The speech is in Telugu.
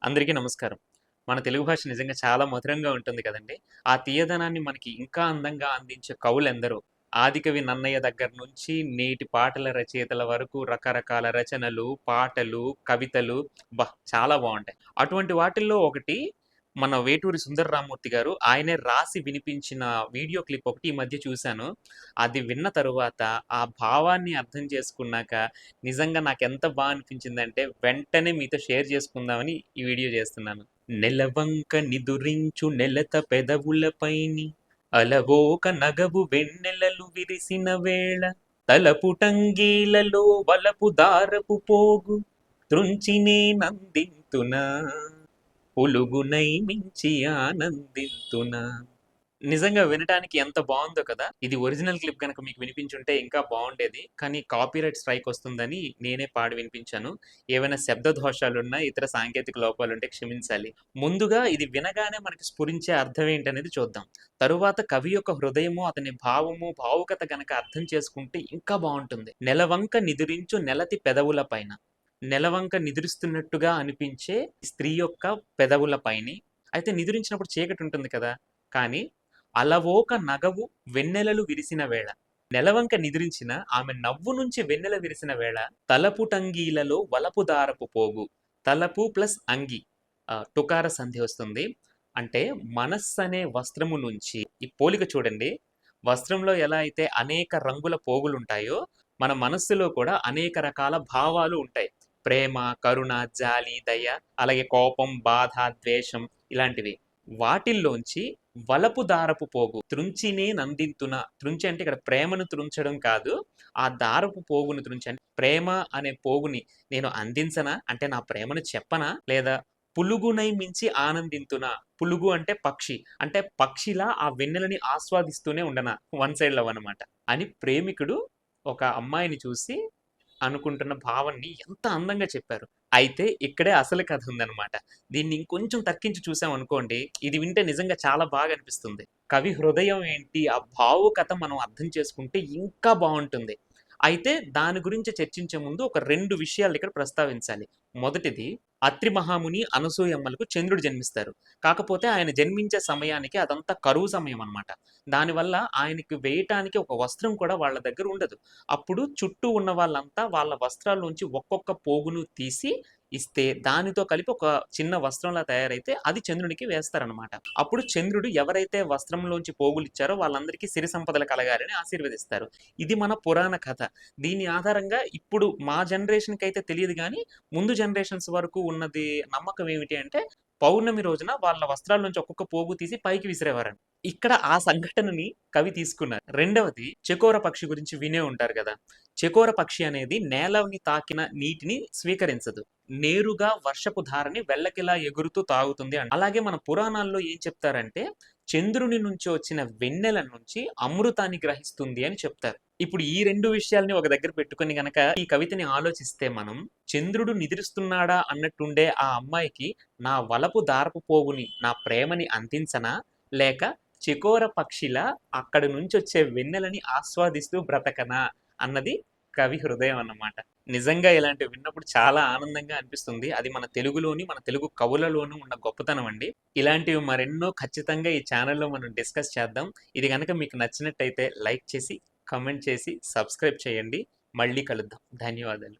అందరికీ నమస్కారం. మన తెలుగు భాష నిజంగా చాలా మధురంగా ఉంటుంది కదండీ! ఆ తీయదనాన్ని మనకి ఇంకా అందంగా అందించే కవులెందరో. ఆదికవి నన్నయ్య దగ్గర నుంచి నేటి పాటల రచయితల వరకు రకరకాల రచనలు, పాటలు, కవితలు చాలా బావుంటాయి. అటువంటి వాటిల్లో ఒకటి మన వేటూరి సుందర రామ్మూర్తి గారు ఆయనే రాసి వినిపించిన వీడియో క్లిప్ ఒకటి ఈ మధ్య చూశాను. అది విన్న తరువాత ఆ భావాన్ని అర్థం చేసుకున్నాక నిజంగా నాకెంత అనిపించిందంటే వెంటనే మీతో షేర్ చేసుకుందామని ఈ వీడియో చేస్తున్నాను. నెలవంక నిదురించు నెలత పెదవులపైని అలవోక నగవు వెన్నెలలు విరిసిన వేళ తలపుటంగీలలో వలపు దారపు పోగు త్రుంచినే నందింతునా పులుగునై మించి ఆనందింతునా. నిజంగా వినటానికి ఎంత బావుందో కదా! ఇది ఒరిజినల్ క్లిప్ గనక మీకు వినిపించుంటే ఇంకా బావుండేది. కానీ కాపీరైట్ స్ట్రైక్ వస్తుందని నేనే పాడి వినిపించాను. ఏవైనా శబ్ద దోషాలున్నా, ఇతర సాంకేతిక లోపాలుంటే క్షమించాలి. ముందుగా ఇది వినగానే మనకి స్ఫురించే అర్థం ఏంటనేది చూద్దాం. తరువాత కవి యొక్క హృదయము, అతని భావము, భావుకత గనక అర్థం చేసుకుంటే ఇంకా బావుంటుంది. నెలవంక నిదురించు నెలతి పెదవుల పైన. నెలవంక నిదురిస్తున్నట్టుగా అనిపించే స్త్రీ యొక్క పెదవుల పైని. అయితే నిదురించినప్పుడు చీకటుంటుంది కదా! కానీ అలవోక నగవు వెన్నెలలు విరిసిన వేళ. నెలవంక నిద్రించిన ఆమె నవ్వు నుంచి వెన్నెల విరిసిన వేళ తలపుటంగీలలో వలపు దారపు పోగు. తలపు ప్లస్ అంగి టుకార సంధి వస్తుంది. అంటే మనస్సనే వస్త్రము నుంచి ఈ పోలిక చూడండి. వస్త్రంలో ఎలా అయితే అనేక రంగుల పోగులుంటాయో, మన మనస్సులో కూడా అనేక రకాల భావాలు ఉంటాయి. ప్రేమ, కరుణ, జాలి, దయ, అలాగే కోపం, బాధ, ద్వేషం ఇలాంటివి. వాటిల్లోంచి వలపు దారపు పోగు త్రుంచినే నందింతున. త్రుంచి అంటే ఇక్కడ ప్రేమను త్రుంచడం కాదు. ఆ దారపు పోగును త్రుంచి అంటే ప్రేమ అనే పోగుని నేను అందించనా? అంటే నా ప్రేమను చెప్పనా? లేదా పులుగునై మించి ఆనందింతునా. పులుగు అంటే పక్షి. అంటే పక్షిలా ఆ వెన్నెలని ఆస్వాదిస్తూనే ఉండనా? వన్ సైడ్ లవ్ అనమాట. అని ప్రేమికుడు ఒక అమ్మాయిని చూసి అనుకుంటున్న భావనని ఎంత అందంగా చెప్పారు. అయితే ఇక్కడే అసలు కథ ఉందనమాట. దీన్ని ఇంకొంచెం తర్కించి చూసామనుకోండి, ఇది వింటే నిజంగా చాలా బాగా అనిపిస్తుంది. కవి హృదయం ఏంటి, ఆ భావుకత మనం అర్థం చేసుకుంటే ఇంకా బావుంటుంది. అయితే దాని గురించి చర్చించే ముందు ఒక 2 విషయాలు ఇక్కడ ప్రస్తావించాలి. మొదటిది అత్రి మహాముని, అనసూయమ్మలకు చంద్రుడు జన్మిస్తారు. కాకపోతే ఆయన జన్మించే సమయానికి అదంతా కరువు సమయం అన్నమాట. దానివల్ల ఆయనకి వేయటానికి ఒక వస్త్రం కూడా వాళ్ళ దగ్గర ఉండదు. అప్పుడు చుట్టూ ఉన్న వాళ్ళంతా వాళ్ళ వస్త్రాల్లోంచి ఒక్కొక్క పోగును తీసి ఇస్తే దానితో కలిపి ఒక చిన్న వస్త్రంలా తయారైతే అది చంద్రునికి వేస్తారనమాట. అప్పుడు చంద్రుడు ఎవరైతే వస్త్రంలోంచి పోగులిచ్చారో వాళ్ళందరికీ సిరి సంపదలు కలగాలని ఆశీర్వదిస్తారు. ఇది మన పురాణ కథ. దీని ఆధారంగా ఇప్పుడు మా జనరేషన్‌కి అయితే తెలీదు గానీ, ముందు జనరేషన్స్ వరకు ఉన్నది నమ్మకం ఏమిటి అంటే, పౌర్ణమి రోజున వాళ్ళ వస్త్రాల నుంచి ఒక్కొక్క పోగు తీసి పైకి విసిరేవారంట. ఇక్కడ ఆ సంఘటనని కవి తీసుకున్నారు. రెండవది చెకోర పక్షి గురించి వినే ఉంటారు గదా! చెకోర పక్షి అనేది నేలని తాకిన నీటిని స్వీకరించదు. నేరుగా వర్షపు ధారని వెల్లకిలా ఎగురుతూ తాగుతుంది అలాగే మన పురాణాల్లో ఏం చెప్తారంటే, చంద్రుని నుంచి వచ్చిన వెన్నెల నుంచి అమృతాన్ని గ్రహిస్తుంది అని చెప్తారు. ఇప్పుడు ఈ 2 విషయాల్ని ఒక దగ్గర పెట్టుకొని గనక ఈ కవితని ఆలోచిస్తే మనం, చంద్రుడు నిద్రిస్తున్నాడా అన్నట్టుండే ఆ అమ్మాయికి నా వలపు దారపు పోగుని, నా ప్రేమని అందించనా? లేక చెకోర పక్షిలా అక్కడి నుంచొచ్చే వెన్నెలని ఆస్వాదిస్తూ బ్రతకనా? అన్నది కవి హృదయం అన్నమాట. నిజంగా ఇలాంటివి విన్నప్పుడు చాలా ఆనందంగా అనిపిస్తుంది. అది మన తెలుగులోని, మన తెలుగు కవులలోనూ ఉన్న గొప్పతనం అండి. ఇలాంటివి మరెన్నో ఖచ్చితంగా ఈ ఛానెల్‌లో మనం డిస్కస్ చేద్దాం. ఇది గనక మీకు నచ్చినట్టయితే లైక్ చేసి, కామెంట్ చేసి, సబ్స్క్రైబ్ చేయండి. మళ్ళీ కలుద్దాం. ధన్యవాదాలు.